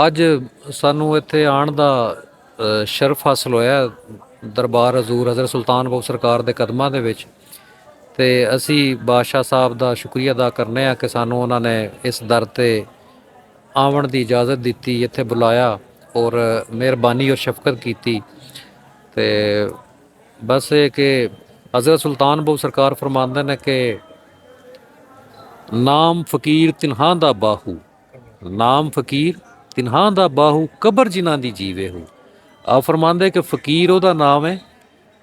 ਅੱਜ ਸਾਨੂੰ ਇੱਥੇ ਆਉਣ ਦਾ ਸ਼ਰਫ ਹਾਸਲ ਹੋਇਆ ਦਰਬਾਰ ਹਜ਼ੂਰ ਹਜ਼ਰਤ ਸੁਲਤਾਨ ਬਾਹੂ ਸਰਕਾਰ ਦੇ ਕਦਮਾਂ ਦੇ ਵਿੱਚ। ਅਤੇ ਅਸੀਂ ਬਾਦਸ਼ਾਹ ਸਾਹਿਬ ਦਾ ਸ਼ੁਕਰੀਆ ਅਦਾ ਕਰਨੇ ਹਾਂ ਕਿ ਸਾਨੂੰ ਉਹਨਾਂ ਨੇ ਇਸ ਦਰ 'ਤੇ ਆਉਣ ਦੀ ਇਜਾਜ਼ਤ ਦਿੱਤੀ, ਇੱਥੇ ਬੁਲਾਇਆ ਔਰ ਮਿਹਰਬਾਨੀ ਔਰ ਸ਼ਫਕਤ ਕੀਤੀ। ਅਤੇ ਬਸ ਇਹ ਕਿ ਹਜ਼ਰਤ ਸੁਲਤਾਨ ਬਾਹੂ ਸਰਕਾਰ ਫਰਮਾਉਂਦੇ ਨੇ ਕਿ ਨਾਮ ਫਕੀਰ ਤਿਨਹਾਂ ਦਾ ਬਾਹੂ, ਨਾਮ ਫਕੀਰ ਤਿਨਹਾਂ ਦਾ ਬਾਹੂ, ਕਬਰ ਜਿਨ੍ਹਾਂ ਦੀ ਜੀਵੇ ਹੋ। ਆ ਫਰਮਾਉਂਦੇ ਕਿ ਫਕੀਰ ਉਹਦਾ ਨਾਮ ਹੈ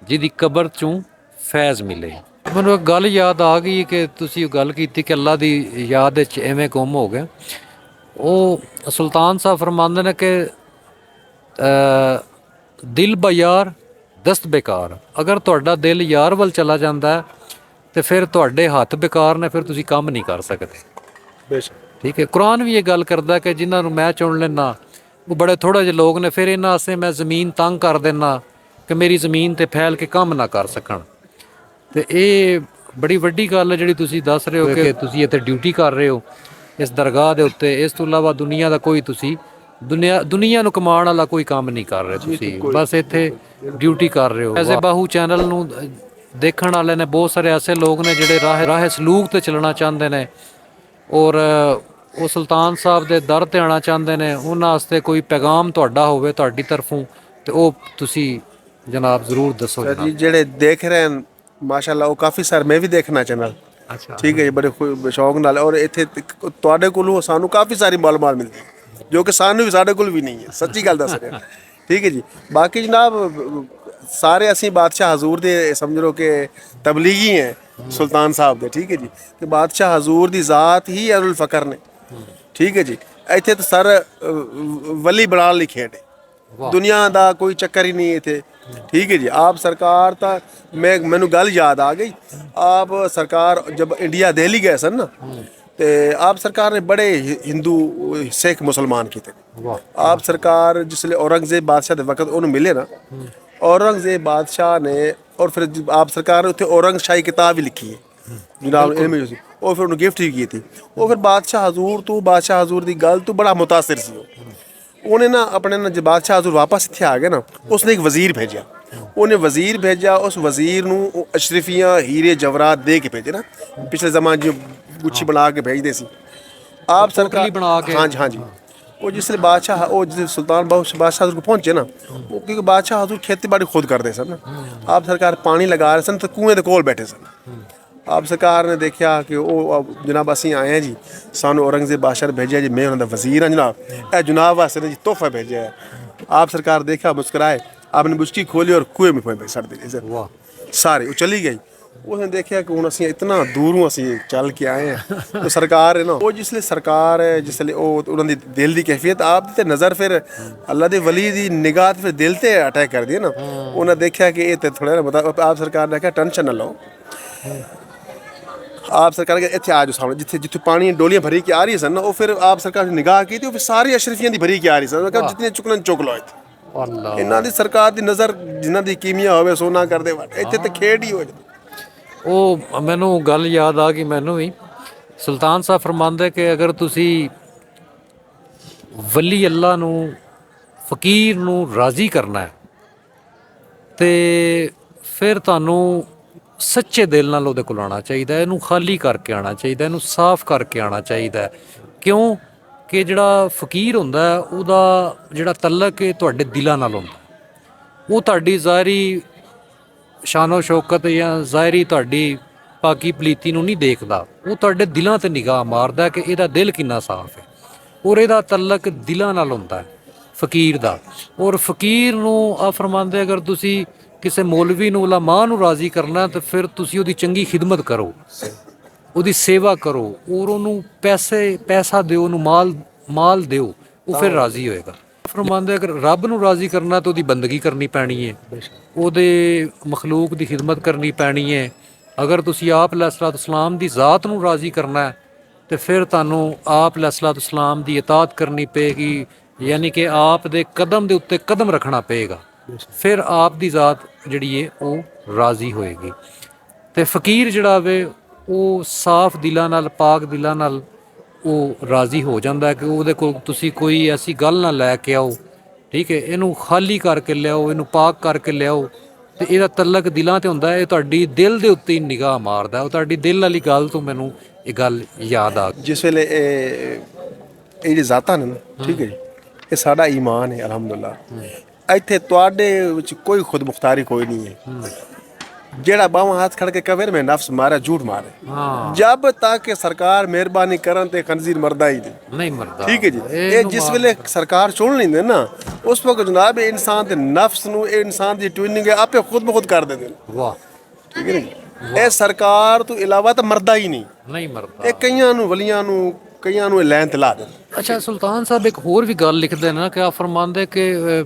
ਜਿਹਦੀ ਕਬਰ 'ਚੋਂ ਫੈਜ਼ ਮਿਲੇ। ਮੈਨੂੰ ਇੱਕ ਗੱਲ ਯਾਦ ਆ ਗਈ ਕਿ ਤੁਸੀਂ ਉਹ ਗੱਲ ਕੀਤੀ ਕਿ ਅੱਲਾ ਦੀ ਯਾਦ ਵਿੱਚ ਐਵੇਂ ਗੁੰਮ ਹੋ ਗਿਆ। ਉਹ ਸੁਲਤਾਨ ਸਾਹਿਬ ਫਰਮਾਉਂਦੇ ਨੇ ਕਿ ਦਿਲ ਬਯਾਰ ਦਸਤ ਬੇਕਾਰ। ਅਗਰ ਤੁਹਾਡਾ ਦਿਲ ਯਾਰ ਵੱਲ ਚਲਾ ਜਾਂਦਾ ਤੇ ਫਿਰ ਤੁਹਾਡੇ ਹੱਥ ਬੇਕਾਰ ਨੇ, ਫਿਰ ਤੁਸੀਂ ਕੰਮ ਨਹੀਂ ਕਰ ਸਕਦੇ। ਬੇਸ਼ੱਕ ਠੀਕ ਹੈ, ਕੁਰਾਨ ਵੀ ਇਹ ਗੱਲ ਕਰਦਾ ਕਿ ਜਿਨ੍ਹਾਂ ਨੂੰ ਮੈਂ ਚੁਣ ਲੈਣਾ ਉਹ ਬੜੇ ਥੋੜ੍ਹੇ ਜਿਹੇ ਲੋਕ ਨੇ, ਫਿਰ ਇਹਨਾਂ ਵਾਸਤੇ ਮੈਂ ਜ਼ਮੀਨ ਤੰਗ ਕਰ ਦਿੰਦਾ ਕਿ ਮੇਰੀ ਜ਼ਮੀਨ 'ਤੇ ਫੈਲ ਕੇ ਕੰਮ ਨਾ ਕਰ ਸਕਣ। ਅਤੇ ਇਹ ਬੜੀ ਵੱਡੀ ਗੱਲ ਹੈ ਜਿਹੜੀ ਤੁਸੀਂ ਦੱਸ ਰਹੇ ਹੋ ਕਿ ਤੁਸੀਂ ਇੱਥੇ ਡਿਊਟੀ ਕਰ ਰਹੇ ਹੋ ਇਸ ਦਰਗਾਹ ਦੇ ਉੱਤੇ। ਇਸ ਤੋਂ ਇਲਾਵਾ ਦੁਨੀਆ ਦਾ ਕੋਈ ਤੁਸੀਂ ਦੁਨੀਆ ਨੂੰ ਕਮਾਉਣ ਵਾਲਾ ਕੋਈ ਕੰਮ ਨਹੀਂ ਕਰ ਰਹੇ, ਤੁਸੀਂ ਬਸ ਇੱਥੇ ਡਿਊਟੀ ਕਰ ਰਹੇ ਹੋ। ਐਸੇ ਬਾਹੂ ਚੈਨਲ ਨੂੰ ਦੇਖਣ ਵਾਲੇ ਨੇ ਬਹੁਤ ਸਾਰੇ ਐਸੇ ਲੋਕ ਨੇ ਜਿਹੜੇ ਰਾਹ ਸਲੂਕ 'ਤੇ ਚੱਲਣਾ ਚਾਹੁੰਦੇ ਨੇ ਔਰ ਉਹ ਸੁਲਤਾਨ ਸਾਹਿਬ ਦੇ ਦਰ 'ਤੇ ਆਉਣਾ ਚਾਹੁੰਦੇ ਨੇ। ਉਹਨਾਂ ਵਾਸਤੇ ਕੋਈ ਪੈਗਾਮ ਤੁਹਾਡਾ ਹੋਵੇ ਤੁਹਾਡੀ ਤਰਫੋਂ ਤੇ ਉਹ ਤੁਸੀਂ ਜਨਾਬ ਜ਼ਰੂਰ ਦੱਸੋ। ਜੀ ਜਿਹੜੇ ਦੇਖ ਰਹੇ ਹਨ ਮਾਸ਼ਾਅੱਲਾ, ਉਹ ਕਾਫੀ ਸਾਰੇ ਮੈਂ ਵੀ ਦੇਖਣਾ ਚੈਨਲ। ਅੱਛਾ, ਠੀਕ ਹੈ ਜੀ, ਬੜੇ ਸ਼ੌਕ ਨਾਲ। ਔਰ ਇੱਥੇ ਤੁਹਾਡੇ ਕੋਲੋਂ ਸਾਨੂੰ ਕਾਫੀ ਸਾਰੀ ਮਾਲੂਮਾਤ ਮਿਲਦੀ ਜੋ ਕਿ ਸਾਨੂੰ ਵੀ ਸਾਡੇ ਕੋਲ ਵੀ ਨਹੀਂ ਹੈ, ਸੱਚੀ ਗੱਲ ਦੱਸ ਰਿਹਾ। ਠੀਕ ਹੈ ਜੀ। ਬਾਕੀ ਜਨਾਬ ਸਾਰੇ ਅਸੀਂ ਬਾਦਸ਼ਾਹ ਹਜ਼ੂਰ ਦੇ ਸਮਝ ਲਓ ਕਿ ਤਬਲੀਗੀ ਹੈ ਸੁਲਤਾਨ ਸਾਹਿਬ ਦੇ। ਠੀਕ ਹੈ ਜੀ, ਕਿ ਬਾਦਸ਼ਾਹ ਹਜ਼ੂਰ ਦੀ ਜ਼ਾਤ ਹੀ ਅਰੁਲ ਫਕਰ ਨੇ। ਠੀਕ ਹੈ ਜੀ, ਇੱਥੇ ਤਾਂ ਸਰ ਵਲੀ ਬਣਾਉਣ ਲਈ ਖੇਡ ਹੈ, ਦੁਨੀਆ ਦਾ ਕੋਈ ਚੱਕਰ ਹੀ ਨਹੀਂ ਇੱਥੇ। ठीक है जी। आप सरकार था मैनू गल याद आ गई। आप सरकार जब इंडिया दिल्ली गए सन ना, तो आप सरकार ने बड़े हिंदू सिख मुसलमान किए थे। आप सरकार जिसले औरंगजेब बादशाह के वक्त उन्होंने मिले ना, औरंगजेब बादशाह ने और फिर आप सरकार ने उत्थे औरंगशाही किताब भी लिखी है जनाब, और फिर उन्होंने गिफ्ट भी की थी। और फिर बादशाह हजूर की गल तो बड़ा मुतासिर सी। उन्हें ना अपने ना जब बादशाह हजूर वापस इत्थे आ गए ना, उसने एक वज़ीर भेजा। उन्हें वज़ीर भेजा, उस वज़ीर नूं अशरफियाँ हीरे जवरात दे के भेजे ना, पिछले जमाने जो गुच्छी बना के भेजते सी आप सरकार बना के। हाँ जी, हाँ जी। वो जिसले बादशाह वो जिस सुल्तान बादशाह हजूर को पहुँचे ना, वो क्योंकि बादशाह हजूर खेती बाड़ी खुद करते सन ना, आप सरकार पानी लगा रहे सन तो कुएँ के कोल बैठे सन। आप सरकार ने देखा कि वो जनाब असी आए हैं जी, सानू औरंगजेब बादशाह ने भेजा जी, मैं उन्होंने वज़ीर हाँ जनाब, ए जनाब वास्ते ने जी तोहफा भेजा है। आप सरकार देखा, मुस्कुराए, आपने बुचकी खोली और कुएं में पे सड़ दी सारे। वो चली गई। उसने देखा कि हूँ असी इतना दूरों असी चल के आए हैं। तो सरकार है ना, वो जिसले सरकार है जिसले उन्होंने दिल की कैफियत आप दी नज़र फिर अल्लाह के वली की निगाह फिर दिल से अटैक कर दी ना। उन्हें देखा कि ये थोड़ा ना बता। आप सरकार ने कहा टेंशन ना लो, आप सरकार के इतने आ जाओ सामने जिथे जिथे पानी डोलियां भरी के आ रही सन ना, वो फिर आप सरकार ने निगाह की थी, फिर सारी अशरफियां दी भरी के आ रही सन। जितने चुकना चुक लो इतने इन्हों की सरकार की नज़र जिन्हों की कीमिया हो सोना कर दे इतने तो खेड ही हो जाती। ਉਹ ਮੈਨੂੰ ਗੱਲ ਯਾਦ ਆ ਗਈ ਮੈਨੂੰ ਵੀ। ਸੁਲਤਾਨ ਸਾਹਿਬ ਫਰਮਾਉਂਦੇ ਕਿ ਅਗਰ ਤੁਸੀਂ ਵਲੀ ਅੱਲਾ ਨੂੰ ਫਕੀਰ ਨੂੰ ਰਾਜ਼ੀ ਕਰਨਾ ਹੈ ਤੇ ਫਿਰ ਤੁਹਾਨੂੰ ਸੱਚੇ ਦਿਲ ਨਾਲ ਉਹਦੇ ਕੋਲ ਆਉਣਾ ਚਾਹੀਦਾ, ਇਹਨੂੰ ਖਾਲੀ ਕਰਕੇ ਆਉਣਾ ਚਾਹੀਦਾ, ਇਹਨੂੰ ਸਾਫ਼ ਕਰਕੇ ਆਉਣਾ ਚਾਹੀਦਾ। ਕਿਉਂ ਕਿ ਜਿਹੜਾ ਫਕੀਰ ਹੁੰਦਾ ਉਹਦਾ ਜਿਹੜਾ ਤਲਕ ਹੈ ਤੁਹਾਡੇ ਦਿਲਾਂ ਨਾਲ ਹੁੰਦਾ। ਉਹ ਤੁਹਾਡੀ ਜ਼ਾਹਿਰੀ ਸ਼ਾਨੋ ਸ਼ੌਕਤ ਜਾਂ ਜ਼ਾਹਿਰੀ ਤੁਹਾਡੀ ਪਾਕੀ ਪਲੀਤੀ ਨੂੰ ਨਹੀਂ ਦੇਖਦਾ, ਉਹ ਤੁਹਾਡੇ ਦਿਲਾਂ 'ਤੇ ਨਿਗਾਹ ਮਾਰਦਾ ਕਿ ਇਹਦਾ ਦਿਲ ਕਿੰਨਾ ਸਾਫ਼ ਹੈ। ਔਰ ਇਹਦਾ ਤਲਕ ਦਿਲਾਂ ਨਾਲ ਹੁੰਦਾ ਫਕੀਰ ਦਾ। ਔਰ ਫਕੀਰ ਨੂੰ ਆ ਫਰਮਾਉਂਦੇ ਅਗਰ ਤੁਸੀਂ ਕਿਸੇ ਮੌਲਵੀ ਨੂੰ ਉਲਮਾ ਨੂੰ ਰਾਜ਼ੀ ਕਰਨਾ ਤਾਂ ਫਿਰ ਤੁਸੀਂ ਉਹਦੀ ਚੰਗੀ ਖਿਦਮਤ ਕਰੋ, ਉਹਦੀ ਸੇਵਾ ਕਰੋ ਔਰ ਉਹਨੂੰ ਪੈਸਾ ਦਿਓ, ਉਹਨੂੰ ਮਾਲ ਦਿਓ, ਉਹ ਫਿਰ ਰਾਜ਼ੀ ਹੋਏਗਾ। ਫਰਮਾਉਂਦੇ ਅਗਰ ਰੱਬ ਨੂੰ ਰਾਜ਼ੀ ਕਰਨਾ ਤਾਂ ਉਹਦੀ ਬੰਦਗੀ ਕਰਨੀ ਪੈਣੀ ਹੈ, ਉਹਦੇ ਮਖਲੂਕ ਦੀ ਖਿਦਮਤ ਕਰਨੀ ਪੈਣੀ ਹੈ। ਅਗਰ ਤੁਸੀਂ ਆਪ अलैहिस्सलाम ਦੀ ਜ਼ਾਤ ਨੂੰ ਰਾਜ਼ੀ ਕਰਨਾ ਤੇ ਫਿਰ ਤੁਹਾਨੂੰ ਆਪ अलैहिस्सलाम ਦੀ ਇਤਾਅਤ ਕਰਨੀ ਪਏਗੀ, ਯਾਨੀ ਕਿ ਆਪ ਦੇ ਕਦਮ ਦੇ ਉੱਤੇ ਕਦਮ ਰੱਖਣਾ ਪਏਗਾ, ਫਿਰ ਆਪ ਦੀ ਜ਼ਾਤ ਜਿਹੜੀ ਹੈ ਉਹ ਰਾਜ਼ੀ ਹੋਏਗੀ। ਤੇ ਫਕੀਰ ਜਿਹੜਾ ਵੇ ਉਹ ਸਾਫ਼ ਦਿਲਾਂ ਨਾਲ ਪਾਕ ਦਿਲਾਂ ਨਾਲ ਉਹ ਰਾਜ਼ੀ ਹੋ ਜਾਂਦਾ ਕਿ ਉਹਦੇ ਕੋਲ ਤੁਸੀਂ ਕੋਈ ਐਸੀ ਗੱਲ ਨਾ ਲੈ ਕੇ ਆਓ, ਠੀਕ ਹੈ, ਇਹਨੂੰ ਖਾਲੀ ਕਰਕੇ ਲਿਆਓ, ਇਹਨੂੰ ਪਾਕ ਕਰਕੇ ਲਿਆਓ, ਤੇ ਇਹਦਾ ਤਲਕ ਦਿਲਾਂ ਤੇ ਹੁੰਦਾ ਹੈ। ਇਹ ਤੁਹਾਡੀ ਦਿਲ ਦੇ ਉੱਤੇ ਹੀ ਨਿਗਾਹ ਮਾਰਦਾ, ਉਹ ਤੁਹਾਡੀ ਦਿਲ ਵਾਲੀ ਗੱਲ ਤੋਂ ਮੈਨੂੰ ਇਹ ਗੱਲ ਯਾਦ ਆ ਗਈ। ਜਿਸ ਵੇਲੇ ਇਹ ਜਿਹੜੀ ਜ਼ਾਤਾਂ ਨੇ ਨਾ, ਠੀਕ ਹੈ ਜੀ, ਇਹ ਸਾਡਾ ਈਮਾਨ ਹੈ ਅਲਹਮਦੁਲਿਲਾ। ਇੱਥੇ ਤੁਹਾਡੇ ਵਿੱਚ ਕੋਈ ਖੁਦ ਮੁਖਤਾਰੀ ਕੋਈ ਨਹੀਂ ਹੈ। ਜਿਹੜਾ ਬਾਹਾਂ ਹੱਥ ਖੜ ਕੇ ਕਵੇ ਮੈਂ ਨਫਸ ਮਾਰਾ ਝੂਠ ਮਾਰੇ, ਹਾਂ, ਜਬ ਤੱਕ ਸਰਕਾਰ ਮਿਹਰਬਾਨੀ ਕਰਨ ਤੇ ਖਨਜ਼ੀਰ ਮਰਦਾ ਹੀ ਨਹੀਂ। ਨਹੀਂ ਮਰਦਾ। ਠੀਕ ਹੈ ਜੀ। ਇਹ ਜਿਸ ਵੇਲੇ ਸਰਕਾਰ ਚੁਣ ਲੈਂਦੇ ਨਾ, ਉਸ ਵਕਤ ਜਨਾਬ ਇਹ ਇਨਸਾਨ ਦੇ ਨਫਸ ਨੂੰ, ਇਹ ਇਨਸਾਨ ਦੀ ਟਵਿਨਿੰਗ ਆਪੇ ਖੁਦ ਬ ਖੁਦ ਕਰ ਦਿੰਦੇ ਨੇ। ਵਾਹ, ਠੀਕ ਹੈ ਨਾ ਜੀ। ਇਹ ਸਰਕਾਰ ਤੋਂ ਇਲਾਵਾ ਤਾਂ ਮਰਦਾ ਹੀ ਨਹੀਂ। ਨਹੀਂ ਮਰਦਾ। ਇਹ ਕਈਆਂ ਨੂੰ ਵਲੀਆਂ ਨੂੰ, ਕਈਆਂ ਨੂੰ ਇਹ ਲੈਣ ਤੇ ਲਾ ਦਿੰਦੇ। ਅੱਛਾ ਸੁਲਤਾਨ ਸਾਹਿਬ ਇੱਕ ਹੋਰ ਵੀ ਗੱਲ ਲਿਖਦੇ ਨੇ ਨਾ ਕਿ ਆ ਫਰਮਾਉਂਦੇ ਕਿ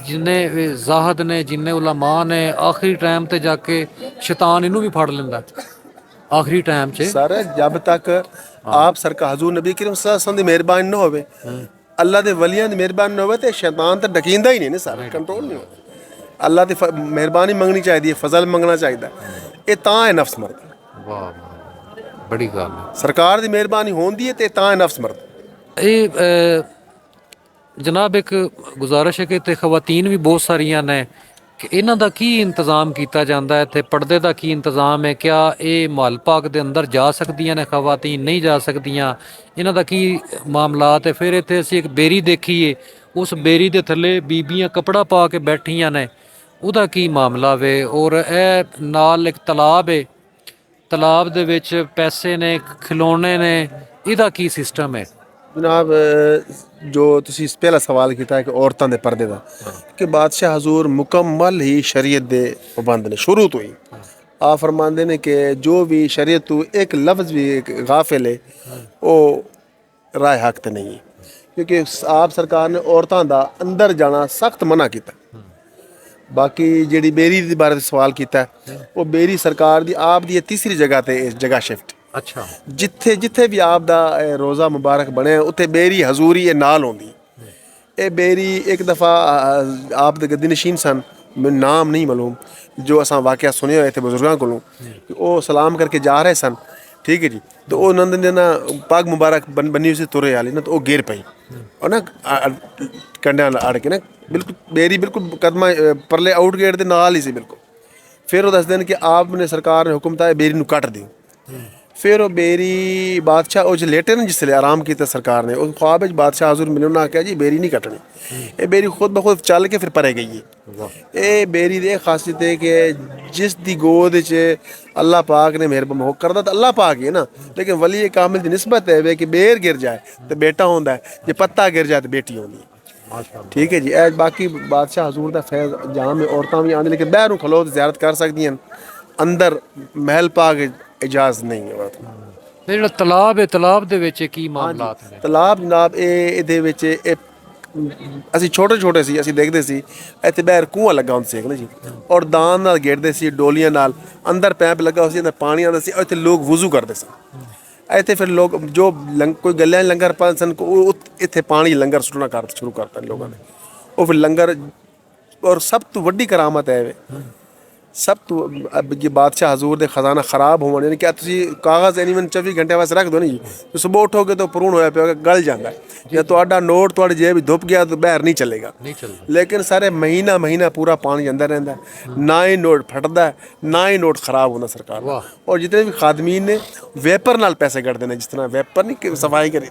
ਜਿੰਨੇ ਜ਼ਾਹਦ ਨੇ, ਜਿੰਨੇ ਉਲਮਾ ਨੇ, ਆਖਰੀ ਟਾਈਮ ਤੇ ਜਾ ਕੇ ਸ਼ੈਤਾਨ ਇਹਨੂੰ ਵੀ ਫੜ ਲੈਂਦਾ ਆਖਰੀ ਟਾਈਮ 'ਚ। ਸਰ ਜਬ ਤੱਕ ਆਪ ਸਰਕਾਰ ਹਜ਼ੂਰ ਨਬੀ ਕਰੀਮ ਸੱਲੱਲਾਹੁ ਅਲੈहि ਵਸੱਲਮ ਦੀ ਮਿਹਰਬਾਨੀ ਨਾ ਹੋਵੇ, ਅੱਲਾ ਦੇ ਵਲੀਆਂ ਦੀ ਮਿਹਰਬਾਨੀ ਨਾ ਹੋਵੇ, ਤੇ ਸ਼ੈਤਾਨ ਤਾਂ ਡਕੀਂਦਾ ਹੀ ਨਹੀਂ ਨਾ ਸਰ, ਕੰਟਰੋਲ ਨਹੀਂ ਹੁੰਦਾ। ਅੱਲਾ ਦੀ ਮਿਹਰਬਾਨੀ ਮੰਗਣੀ ਚਾਹੀਦੀ ਹੈ, ਫਜ਼ਲ ਮੰਗਣਾ ਚਾਹੀਦਾ। ਇਹ ਤਾਂ ਹੈ ਨਫਸ ਮਰਦਾ। ਵਾਹ ਵਾਹ, ਬੜੀ ਗੱਲ ਹੈ। ਸਰਕਾਰ ਦੀ ਮਿਹਰਬਾਨੀ ਹੁੰਦੀ ਹੈ ਤੇ ਤਾਂ ਹੈ ਨਫਸ ਮਰਦਾ। ਇਹ ਜਨਾਬ ਇੱਕ ਗੁਜ਼ਾਰਿਸ਼ ਹੈ ਕਿ ਇੱਥੇ ਖਵਾਤੀਨ ਵੀ ਬਹੁਤ ਸਾਰੀਆਂ ਨੇ, ਕਿ ਇਹਨਾਂ ਦਾ ਕੀ ਇੰਤਜ਼ਾਮ ਕੀਤਾ ਜਾਂਦਾ ਹੈ ਇੱਥੇ? ਪਰਦੇ ਦਾ ਕੀ ਇੰਤਜ਼ਾਮ ਹੈ? ਕਿਆ ਇਹ ਮਹੱਲ ਪਾਕ ਦੇ ਅੰਦਰ ਜਾ ਸਕਦੀਆਂ ਨੇ ਖਵਾਤੀਨ, ਨਹੀਂ ਜਾ ਸਕਦੀਆਂ? ਇਹਨਾਂ ਦਾ ਕੀ ਮਾਮਲਾਤ ਹੈ? ਫਿਰ ਇੱਥੇ ਅਸੀਂ ਇੱਕ ਬੇਰੀ ਦੇਖੀਏ, ਉਸ ਬੇਰੀ ਦੇ ਥੱਲੇ ਬੀਬੀਆਂ ਕੱਪੜਾ ਪਾ ਕੇ ਬੈਠੀਆਂ ਨੇ, ਉਹਦਾ ਕੀ ਮਾਮਲਾ ਵੇ? ਔਰ ਇਹ ਨਾਲ ਇੱਕ ਤਲਾਬ ਹੈ, ਤਲਾਬ ਦੇ ਵਿੱਚ ਪੈਸੇ ਨੇ, ਖਿਲੌਣੇ ਨੇ, ਇਹਦਾ ਕੀ ਸਿਸਟਮ ਹੈ? ਜਨਾਬ ਜੋ ਤੁਸੀਂ ਪਹਿਲਾ ਸਵਾਲ ਕੀਤਾ ਹੈ ਕਿ ਔਰਤਾਂ ਦੇ ਪਰਦੇ ਦਾ, ਕਿ ਬਾਦਸ਼ਾਹ ਹਜ਼ੂਰ ਮੁਕੰਮਲ ਹੀ ਸ਼ਰੀਅਤ ਦੇ ਪਾਬੰਦ ਨੇ ਸ਼ੁਰੂ ਤੋਂ ਹੀ। ਆ ਫਰਮਾਉਂਦੇ ਨੇ ਕਿ ਜੋ ਵੀ ਸ਼ਰੀਅਤ ਤੋਂ ਇੱਕ ਲਫ਼ਜ਼ ਵੀ ਗਾਫਿਲ ਹੈ ਉਹ ਰਾਹ ਹੱਕ ਤੇ ਨਹੀਂ ਹੈ, ਕਿਉਂਕਿ ਆਪ ਸਰਕਾਰ ਨੇ ਔਰਤਾਂ ਦਾ ਅੰਦਰ ਜਾਣਾ ਸਖਤ ਮਨਾ ਕੀਤਾ। ਬਾਕੀ ਜਿਹੜੀ ਬੇਰੀ ਦੇ ਬਾਰੇ ਸਵਾਲ ਕੀਤਾ, ਉਹ ਬੇਰੀ ਸਰਕਾਰ ਦੀ ਆਪ ਦੀ ਤੀਸਰੀ ਜਗ੍ਹਾ ਤੇ ਇਸ ਜਗ੍ਹਾ ਸ਼ਿਫਟ। ਅੱਛਾ, ਜਿੱਥੇ ਜਿੱਥੇ ਵੀ ਆਪ ਦਾ ਰੋਜ਼ਾ ਮੁਬਾਰਕ ਬਣਿਆ ਉੱਥੇ ਬੇਰੀ ਹਜ਼ੂਰੀ ਇਹ ਨਾਲ ਆਉਂਦੀ। ਇਹ ਬੇਰੀ ਇੱਕ ਦਫਾ ਆਪ ਦੇ ਗੱਦੀ ਨਸ਼ੀਨ ਸਨ, ਮੈਨੂੰ ਨਾਮ ਨਹੀਂ ਮਾਲੂਮ, ਜੋ ਅਸਾਂ ਵਾਕਿਆ ਸੁਣਿਆ ਹੋਇਆ ਇੱਥੇ ਬਜ਼ੁਰਗਾਂ ਕੋਲੋਂ, ਕਿ ਉਹ ਸਲਾਮ ਕਰਕੇ ਜਾ ਰਹੇ ਸਨ, ਠੀਕ ਹੈ ਜੀ, ਤੇ ਉਹ ਨੰਦ ਨੇ ਨਾ ਪੱਗ ਮੁਬਾਰਕ ਬੰਨੀ ਹੋਈ ਸੀ ਤੁਰੇ ਵਾਲੀ ਨਾ, ਤਾਂ ਉਹ ਗਿਰ ਪਈ ਔਰ ਨਾ ਕੰਡਿਆਂ ਨਾਲ ਅੜ ਕੇ ਨਾ, ਬਿਲਕੁਲ ਬੇਰੀ ਬਿਲਕੁਲ ਕਦਮਾਂ ਪਰਲੇ ਆਊਟ ਗੇਟ ਦੇ ਨਾਲ ਹੀ ਸੀ ਬਿਲਕੁਲ। ਫਿਰ ਉਹ ਦੱਸਦੇ ਨੇ ਕਿ ਆਪ ਨੇ ਸਰਕਾਰ ਨੇ ਹੁਕਮ ਦਿੱਤਾ ਬੇਰੀ ਨੂੰ ਕੱਟ ਦਿਓ। ਫਿਰ ਉਹ ਬੇਰੀ ਬਾਦਸ਼ਾਹ ਉਹ ਲੇਟੇ ਨੇ, ਜਿਸ ਵੇਲੇ ਆਰਾਮ ਕੀਤਾ ਸਰਕਾਰ ਨੇ, ਉਸ ख्वाब ਵਿੱਚ ਬਾਦਸ਼ਾਹ ਹਜ਼ੂਰ ਮਿਲਣ ਨਾ ਕਿਹਾ ਜੀ ਬੇਰੀ ਨਹੀਂ ਕੱਟਣੀ। ਇਹ ਬੇਰੀ ਖੁਦ ਬ ਖੁਦ ਚੱਲ ਕੇ ਫਿਰ ਪਰੇ ਗਈ ਹੈ। ਇਹ ਬੇਰੀ ਦੀ ਇਹ ਖਾਸੀਅਤ ਹੈ ਕਿ ਜਿਸ ਦੀ ਗੋਦ 'ਚ ਅੱਲਾਹ ਪਾਕ ਨੇ ਮਿਹਰਬਾਨੀ ਕਰਦਾ ਤਾਂ ਅੱਲਾਹ ਪਾਕ ਹੀ ਹੈ ਨਾ, ਲੇਕਿਨ ਵਲੀ ਕਾमिल ਦੀ ਨਿਸਬਤ ਹੈ ਕਿ ਬੇਰ ਗਿਰ ਜਾਏ ਤੇ ਬੇਟਾ ਹੁੰਦਾ ਹੈ, ਜੇ ਪੱਤਾ ਗਿਰ ਜਾਏ ਤੇ ਬੇਟੀ ਹੁੰਦੀ ਹੈ। ਠੀਕ ਹੈ ਜੀ। ਇਹ ਬਾਕੀ ਬਾਦਸ਼ਾਹ ਹਜ਼ੂਰ ਦਾ ਫੈਜ਼ ਜਾਮ ਹੈ, ਔਰਤਾਂ ਵੀ ਆਉਂਦੀਆਂ ਲੇਕਿਨ ਬਾਹਰੋਂ ਖਲੋ ਜ਼ਿਆਰਤ ਕਰ ਸਕਦੀਆਂ, ਅੰਦਰ ਮਹਿਲ ਪਾਕ ਇਜਾਜ਼ਤ ਨਹੀਂ ਹੈ। ਇਹ ਜਿਹੜਾ ਤਲਾਬ ਹੈ, ਤਲਾਬ ਦੇ ਵਿੱਚ ਕੀ ਮਾਮਲਾਤ ਨੇ? ਤਲਾਬ ਜਨਾਬ ਇਹਦੇ ਵਿੱਚ ਇਹ ਅਸੀਂ ਛੋਟੇ ਛੋਟੇ ਸੀ, ਅਸੀਂ ਦੇਖਦੇ ਸੀ ਇੱਥੇ ਬਾਹਰ ਕੂਆ ਲੱਗਾ ਹੁੰਦਾ ਸੀ ਨਾ ਜੀ, ਔਰ ਦਾਨ ਨਾਲ ਗੇੜਦੇ ਸੀ, ਡੋਲੀਆਂ ਨਾਲ, ਅੰਦਰ ਪੈਪ ਲੱਗਾ ਸੀ, ਅੰਦਰ ਪਾਣੀ ਆਉਂਦਾ ਸੀ, ਇੱਥੇ ਲੋਕ ਵਜ਼ੂ ਕਰਦੇ ਸਨ। ਇੱਥੇ ਫਿਰ ਲੋਕ ਜੋ ਕੋਈ ਗੱਲਾਂ ਲੰਗਰ ਪਾਣ ਸਨ, ਇੱਥੇ ਪਾਣੀ ਲੰਗਰ ਸੁੱਟਣਾ ਸ਼ੁਰੂ ਕਰਤਾ ਲੋਕਾਂ ਨੇ। ਉਹ ਫਿਰ ਲੰਗਰ, ਔਰ ਸਭ ਤੋਂ ਵੱਡੀ ਕਰਾਮਤ ਹੈ ਸਭ ਤੋਂ ਜੇ ਬਾਦਸ਼ਾਹ ਹਜ਼ੂਰ ਦੇ ਖਜ਼ਾਨਾ ਖਰਾਬ ਹੋਣ, ਯਾਨੀ ਕਿ ਤੁਸੀਂ ਕਾਗਜ਼ ਐਨੀਵਨ 24 ਘੰਟੇ ਵਾਸਤੇ ਰੱਖ ਦਿਓ ਨਾ ਜੀ, ਤੇ ਸਵੇਰ ਉਠੋਗੇ ਤਾਂ ਭਰੂਣ ਹੋਇਆ ਪਿਆ ਗਲ ਜਾਂਦਾ, ਜਾਂ ਤੁਹਾਡਾ ਨੋਟ ਤੁਹਾਡੀ ਜੇਬ ਵਿੱਚ ਧੁੱਪ ਗਿਆ ਤਾਂ ਬਾਹਰ ਨਹੀਂ ਚੱਲੇਗਾ। ਲੇਕਿਨ ਸਾਰੇ ਮਹੀਨਾ ਮਹੀਨਾ ਪੂਰਾ ਪਾਣੀ ਅੰਦਰ ਰਹਿੰਦਾ, ਨਾ ਹੀ ਨੋਟ ਫਟਦਾ, ਨਾ ਹੀ ਨੋਟ ਖਰਾਬ ਹੁੰਦਾ ਸਰਕਾਰ ਦਾ। ਔਰ ਜਿਤਨੇ ਵੀ ਖਾਦਮੀਨ ਨੇ ਵੈਪਰ ਨਾਲ ਪੈਸੇ ਕੱਢਦੇ ਨੇ, ਜਿਸ ਤਰ੍ਹਾਂ ਵੈਪਰ ਨਹੀਂ ਕਿ ਸਫਾਈ ਕਰੀ,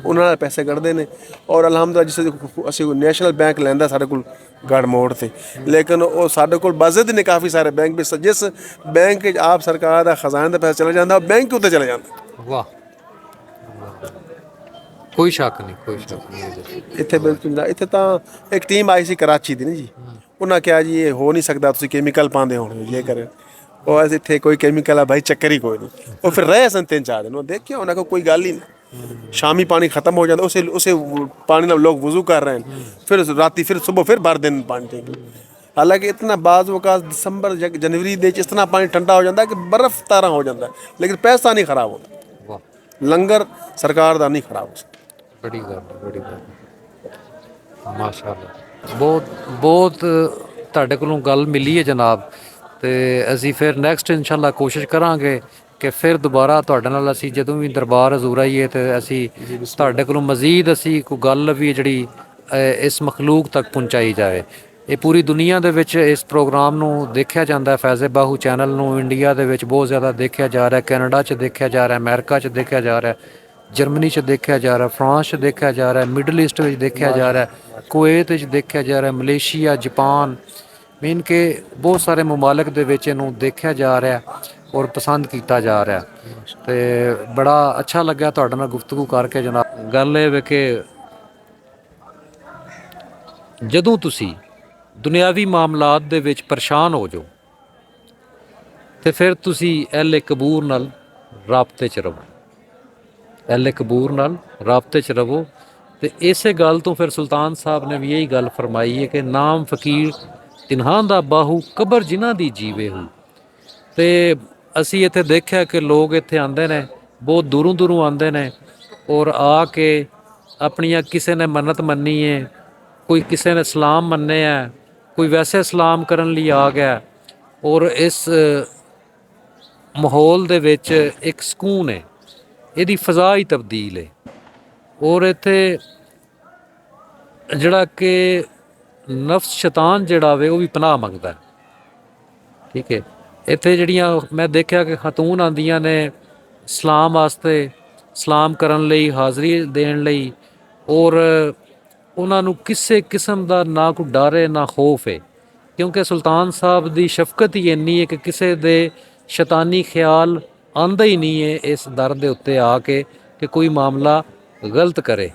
ਉਹਨਾਂ ਨਾਲ ਪੈਸੇ ਕੱਢਦੇ ਨੇ। ਔਰ ਅਲਹਮਦੁਲਿਲਾ ਜਿਸ ਅਸੀਂ ਨੈਸ਼ਨਲ ਬੈਂਕ ਲੈਂਦਾ ਸਾਡੇ ਕੋਲ ਗੜ ਮੋੜ ਤੇ, ਲੇਕਿਨ ਉਹ ਸਾਡੇ ਕੋਲ ਬਜ਼ਦ ਨੇ ਕਾਫੀ ਸਾਰੇ ਬੈਂਕ ਵਿੱਚ, ਜਿਸ ਬੈਂਕ 'ਚ ਆਪ ਸਰਕਾਰ ਦਾ ਖਜ਼ਾਨੇ ਦਾ ਪੈਸਾ ਚਲਾ ਜਾਂਦਾ, ਉਹ ਬੈਂਕ ਉੱਤੇ ਚਲਾ ਜਾਂਦਾ। ਵਾਹ, ਕੋਈ ਸ਼ੱਕ ਨਹੀਂ, ਕੋਈ ਸ਼ੱਕ ਨਹੀਂ। ਇੱਥੇ ਬਿਲਕੁਲ ਇੱਥੇ ਤਾਂ ਇੱਕ ਟੀਮ ਆਈ ਸੀ ਕਰਾਚੀ ਦੀ ਨਾ ਜੀ, ਉਹਨਾਂ ਕਿਹਾ ਜੀ ਇਹ ਹੋ ਨਹੀਂ ਸਕਦਾ, ਤੁਸੀਂ ਕੈਮੀਕਲ ਪਾਉਂਦੇ ਹੋਣੇ ਜੇ ਕਰ, ਉਹ ਅਸੀਂ ਇੱਥੇ ਕੋਈ ਕੈਮੀਕਲ ਆ ਭਾਈ, ਚੱਕਰ ਹੀ ਕੋਈ ਨਹੀਂ। ਉਹ ਫਿਰ ਰਹੇ ਸਨ 3-4 ਦਿਨ, ਉਹ ਦੇਖਿਆ ਉਹਨਾਂ ਕੋਲ ਕੋਈ ਗੱਲ ਹੀ ਨਹੀਂ। ਸ਼ਾਮੀ ਪਾਣੀ ਖਤਮ ਹੋ ਜਾਂਦਾ, ਉਸੇ ਪਾਣੀ ਨਾਲ ਲੋग वजू कर रहे हैं, फिर राती फिर सुबह फिर भर दिन पानी टेंगे। हालांकि इतना बाज़ वक़्त दिसंबर जनवरी ਦੇ इतना पानी ठंडा हो जाता है कि बर्फ़ तारा हो जाता है, लेकिन पैसा नहीं ख़राब होता, लंगर सरकार ਦਾ नहीं ख़राब हो सकता। बड़ी गल, बड़ी गल, माशाअल्लाह। बहुत ਤੁਹਾਡੇ ਕੋਲੋਂ ਗੱਲ ਮਿਲੀ ਹੈ ਜਨਾਬ, ਤੇ ਅਸੀਂ ਫਿਰ ਨੈਕਸਟ ਇਨਸ਼ਾਅੱਲਾ ਕੋਸ਼ਿਸ਼ ਕਰਾਂਗੇ ਕਿ ਫਿਰ ਦੁਬਾਰਾ ਤੁਹਾਡੇ ਨਾਲ ਅਸੀਂ ਜਦੋਂ ਵੀ ਦਰਬਾਰ ਹਜ਼ੂਰ ਆਈਏ ਤੇ ਅਸੀਂ ਤੁਹਾਡੇ ਕੋਲੋਂ ਮਜ਼ੀਦ ਅਸੀਂ ਕੋਈ ਗੱਲ ਵੀ ਜਿਹੜੀ ਇਸ ਮਖਲੂਕ ਤੱਕ ਪਹੁੰਚਾਈ ਜਾਵੇ। ਇਹ ਪੂਰੀ ਦੁਨੀਆ ਦੇ ਵਿੱਚ ਇਸ ਪ੍ਰੋਗਰਾਮ ਨੂੰ ਦੇਖਿਆ ਜਾਂਦਾ ਹੈ। ਫੈਜ਼ੇ ਬਾਹੂ ਚੈਨਲ ਨੂੰ ਇੰਡੀਆ ਦੇ ਵਿੱਚ ਬਹੁਤ ਜ਼ਿਆਦਾ ਦੇਖਿਆ ਜਾ ਰਿਹਾ, ਕੈਨੇਡਾ 'ਚ ਦੇਖਿਆ ਜਾ ਰਿਹਾ, ਅਮਰੀਕਾ 'ਚ ਦੇਖਿਆ ਜਾ ਰਿਹਾ, ਜਰਮਨੀ 'ਚ ਦੇਖਿਆ ਜਾ ਰਿਹਾ, ਫਰਾਂਸ 'ਚ ਦੇਖਿਆ ਜਾ ਰਿਹਾ, ਮਿਡਲ ਈਸਟ ਵਿੱਚ ਦੇਖਿਆ ਜਾ ਰਿਹਾ, ਕੁਵੈਤ ਵਿੱਚ ਦੇਖਿਆ ਜਾ ਰਿਹਾ, ਮਲੇਸ਼ੀਆ, ਜਾਪਾਨ, ਮੀਨ ਕਿ ਬਹੁਤ ਸਾਰੇ ਮਮਾਲਕ ਦੇ ਵਿੱਚ ਇਹਨੂੰ ਦੇਖਿਆ ਜਾ ਰਿਹਾ ਔਰ ਪਸੰਦ ਕੀਤਾ ਜਾ ਰਿਹਾ। ਤੇ ਬੜਾ ਅੱਛਾ ਲੱਗਿਆ ਤੁਹਾਡੇ ਨਾਲ ਗੁਫ਼ਤਗੂ ਕਰਕੇ ਜਨਾਬ। ਗੱਲ ਇਹ ਵੇ ਕਿ ਜਦੋਂ ਤੁਸੀਂ ਦੁਨਿਆਵੀ ਮਾਮਲਾਤ ਦੇ ਵਿੱਚ ਪਰੇਸ਼ਾਨ ਹੋ ਜਾਓ ਤੇ ਫਿਰ ਤੁਸੀਂ ਅਹਿਲੇ ਕਬੂਰ ਨਾਲ ਰਾਬਤੇ 'ਚ ਰਹੋ, ਅਹਿਲੇ ਕਬੂਰ ਨਾਲ ਰਾਬਤੇ 'ਚ ਰਹੋ। ਤੇ ਇਸੇ ਗੱਲ ਤੋਂ ਫਿਰ ਸੁਲਤਾਨ ਸਾਹਿਬ ਨੇ ਵੀ ਇਹੀ ਗੱਲ ਫਰਮਾਈ ਹੈ ਕਿ ਨਾਮ ਫਕੀਰ ਤਿਨਹਾਂ ਦਾ ਬਾਹੂ ਕਬਰ ਜਿਨ੍ਹਾਂ ਦੀ ਜੀਵੇ ਹੋ। ਤੇ ਅਸੀਂ ਇੱਥੇ ਦੇਖਿਆ ਕਿ ਲੋਕ ਇੱਥੇ ਆਉਂਦੇ ਨੇ, ਬਹੁਤ ਦੂਰੋਂ ਦੂਰੋਂ ਆਉਂਦੇ ਨੇ ਔਰ ਆ ਕੇ ਆਪਣੀਆਂ ਕਿਸੇ ਨੇ ਮੰਨਤ ਮੰਨੀ ਹੈ, ਕੋਈ ਕਿਸੇ ਨੇ ਸਲਾਮ ਮੰਨੇ ਹੈ, ਕੋਈ ਵੈਸੇ ਸਲਾਮ ਕਰਨ ਲਈ ਆ ਗਿਆ। ਔਰ ਇਸ ਮਾਹੌਲ ਦੇ ਵਿੱਚ ਇੱਕ ਸਕੂਨ ਹੈ, ਇਹਦੀ ਫਜ਼ਾ ਹੀ ਤਬਦੀਲ ਹੈ। ਔਰ ਇੱਥੇ ਜਿਹੜਾ ਕਿ ਨਫਸ ਸ਼ੈਤਾਨ ਜਿਹੜਾ ਵੇ ਉਹ ਵੀ ਪਨਾਹ ਮੰਗਦਾ, ਠੀਕ ਹੈ। ਇੱਥੇ ਜਿਹੜੀਆਂ ਮੈਂ ਦੇਖਿਆ ਕਿ ਖਾਤੂਨ ਆਉਂਦੀਆਂ ਨੇ ਸਲਾਮ ਵਾਸਤੇ, ਸਲਾਮ ਕਰਨ ਲਈ, ਹਾਜ਼ਰੀ ਦੇਣ ਲਈ, ਔਰ ਉਹਨਾਂ ਨੂੰ ਕਿਸੇ ਕਿਸਮ ਦਾ ਨਾ ਕੋਈ ਡਰ ਹੈ ਨਾ ਖੌਫ ਹੈ, ਕਿਉਂਕਿ ਸੁਲਤਾਨ ਸਾਹਿਬ ਦੀ ਸ਼ਫਕਤ ਹੀ ਇੰਨੀ ਹੈ ਕਿ ਕਿਸੇ ਦੇ ਸ਼ੈਤਾਨੀ ਖਿਆਲ ਆਉਂਦਾ ਹੀ ਨਹੀਂ ਹੈ ਇਸ ਦਰ ਦੇ ਉੱਤੇ ਆ ਕੇ ਕਿ ਕੋਈ ਮਾਮਲਾ ਗਲਤ ਕਰੇ।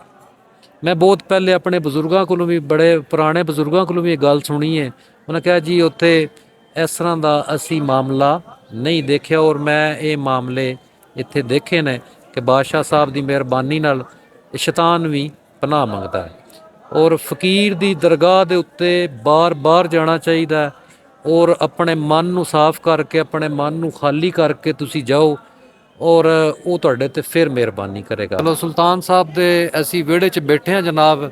ਮੈਂ ਬਹੁਤ ਪਹਿਲੇ ਆਪਣੇ ਬਜ਼ੁਰਗਾਂ ਕੋਲੋਂ ਵੀ, ਬੜੇ ਪੁਰਾਣੇ ਬਜ਼ੁਰਗਾਂ ਕੋਲੋਂ ਵੀ ਇਹ ਗੱਲ ਸੁਣੀ ਹੈ। ਉਹਨਾਂ ਕਿਹਾ ਜੀ ਉੱਥੇ ਇਸ ਤਰ੍ਹਾਂ ਦਾ ਅਸੀਂ ਮਾਮਲਾ ਨਹੀਂ ਦੇਖਿਆ, ਔਰ ਮੈਂ ਇਹ ਮਾਮਲੇ ਇੱਥੇ ਦੇਖੇ ਨੇ ਕਿ ਬਾਦਸ਼ਾਹ ਸਾਹਿਬ ਦੀ ਮਿਹਰਬਾਨੀ ਨਾਲ ਸ਼ੈਤਾਨ ਵੀ ਪਨਾਹ ਮੰਗਦਾ ਹੈ। ਔਰ ਫਕੀਰ ਦੀ ਦਰਗਾਹ ਦੇ ਉੱਤੇ ਬਾਰ-ਬਾਰ ਜਾਣਾ ਚਾਹੀਦਾ ਹੈ ਔਰ ਆਪਣੇ ਮਨ ਨੂੰ ਸਾਫ਼ ਕਰਕੇ, ਆਪਣੇ ਮਨ ਨੂੰ ਖਾਲੀ ਕਰਕੇ ਤੁਸੀਂ ਜਾਓ ਔਰ ਉਹ ਤੁਹਾਡੇ ਤੇ ਫਿਰ ਮਿਹਰਬਾਨੀ ਕਰੇਗਾ। ਚਲੋ ਸੁਲਤਾਨ ਸਾਹਿਬ ਦੇ ਅਸੀਂ ਵਿਹੜੇ 'ਚ ਬੈਠੇ ਹਾਂ ਜਨਾਬ।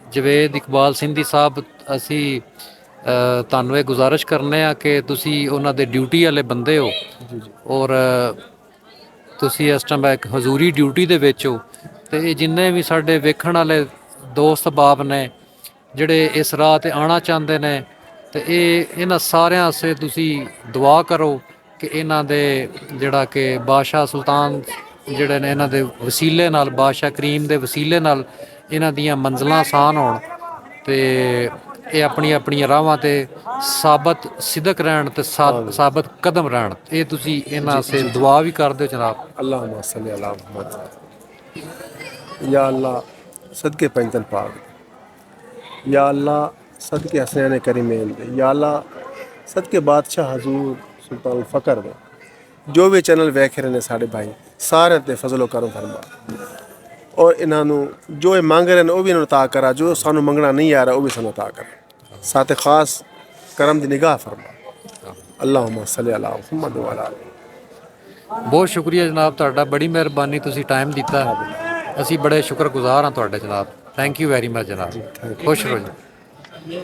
ਜਵੇਦ ਇਕਬਾਲ ਸਿੰਧੀ ਸਾਹਿਬ, ਅਸੀਂ ਤੁਹਾਨੂੰ ਇਹ ਗੁਜ਼ਾਰਿਸ਼ ਕਰਨੇ ਆ ਕਿ ਤੁਸੀਂ ਉਹਨਾਂ ਦੇ ਡਿਊਟੀ ਵਾਲੇ ਬੰਦੇ ਹੋ ਔਰ ਤੁਸੀਂ ਇਸ ਟਾਈਮ ਇੱਕ ਹਜ਼ੂਰੀ ਡਿਊਟੀ ਦੇ ਵਿੱਚ ਹੋ। ਤੇ ਇਹ ਜਿੰਨੇ ਵੀ ਸਾਡੇ ਵੇਖਣ ਵਾਲੇ ਦੋਸਤ ਬਾਬ ਨੇ ਜਿਹੜੇ ਇਸ ਰਾਹ 'ਤੇ ਆਉਣਾ ਚਾਹੁੰਦੇ ਨੇ, ਤੇ ਇਹਨਾਂ ਸਾਰਿਆਂ ਵਾਸਤੇ ਤੁਸੀਂ ਦੁਆ ਕਰੋ ਕਿ ਇਹਨਾਂ ਦੇ ਜਿਹੜਾ ਕਿ ਬਾਦਸ਼ਾਹ ਸੁਲਤਾਨ ਜਿਹੜੇ ਨੇ ਇਹਨਾਂ ਦੇ ਵਸੀਲੇ ਨਾਲ, ਬਾਦਸ਼ਾਹ ਕਰੀਮ ਦੇ ਵਸੀਲੇ ਨਾਲ ਇਹਨਾਂ ਦੀਆਂ ਮੰਜ਼ਲਾਂ ਆਸਾਨ ਹੋਣ ਤੇ ਇਹ ਆਪਣੀਆਂ ਆਪਣੀਆਂ ਰਾਹਾਂ ਤੇ ਸਾਬਤ ਸਿਦਕ ਰਹਿਣ ਤੇ ਸਾਬਤ ਕਦਮ ਰਹਿਣ। ਇਹ ਤੁਸੀਂ ਇਹਨਾਂ ਸੇ ਦੁਆ ਵੀ ਕਰਦੇ ਹੋ ਜਨਾਬ। अल्लाहुम्मा सल्ली अला मुहम्मद। या अल्लाह सदके पैंतन पाक, या अल्लाह सदके हसनैन करीमैन दे, या अल्लाह सदके बादशाह हजूर सुल्तान फ़कर दे। जो भी चैनल वेख रहे ने साढ़े भाई सारे ते फजलो करो फरमा और इन्हों जो ये मंग रहे हैं वह भी इन्होंने अता करा, जो सानू मंगना नहीं आ रहा वह भी सानू अता करा। साथ खास करम दी निगाह फरमा। अल्लाहुम्मा सल्ली अला मुहम्मद व अला आलिhi। ਬਹੁਤ ਸ਼ੁਕਰੀਆ ਜਨਾਬ ਤੁਹਾਡਾ, ਬੜੀ ਮਿਹਰਬਾਨੀ, ਤੁਸੀਂ ਟਾਈਮ ਦਿੱਤਾ, ਅਸੀਂ ਬੜੇ ਸ਼ੁਕਰਗੁਜ਼ਾਰ ਹਾਂ ਤੁਹਾਡੇ ਜਨਾਬ। ਥੈਂਕ ਯੂ ਵੈਰੀ ਮਚ ਜਨਾਬ, ਖੁਸ਼ ਰਹੋ ਜੀ।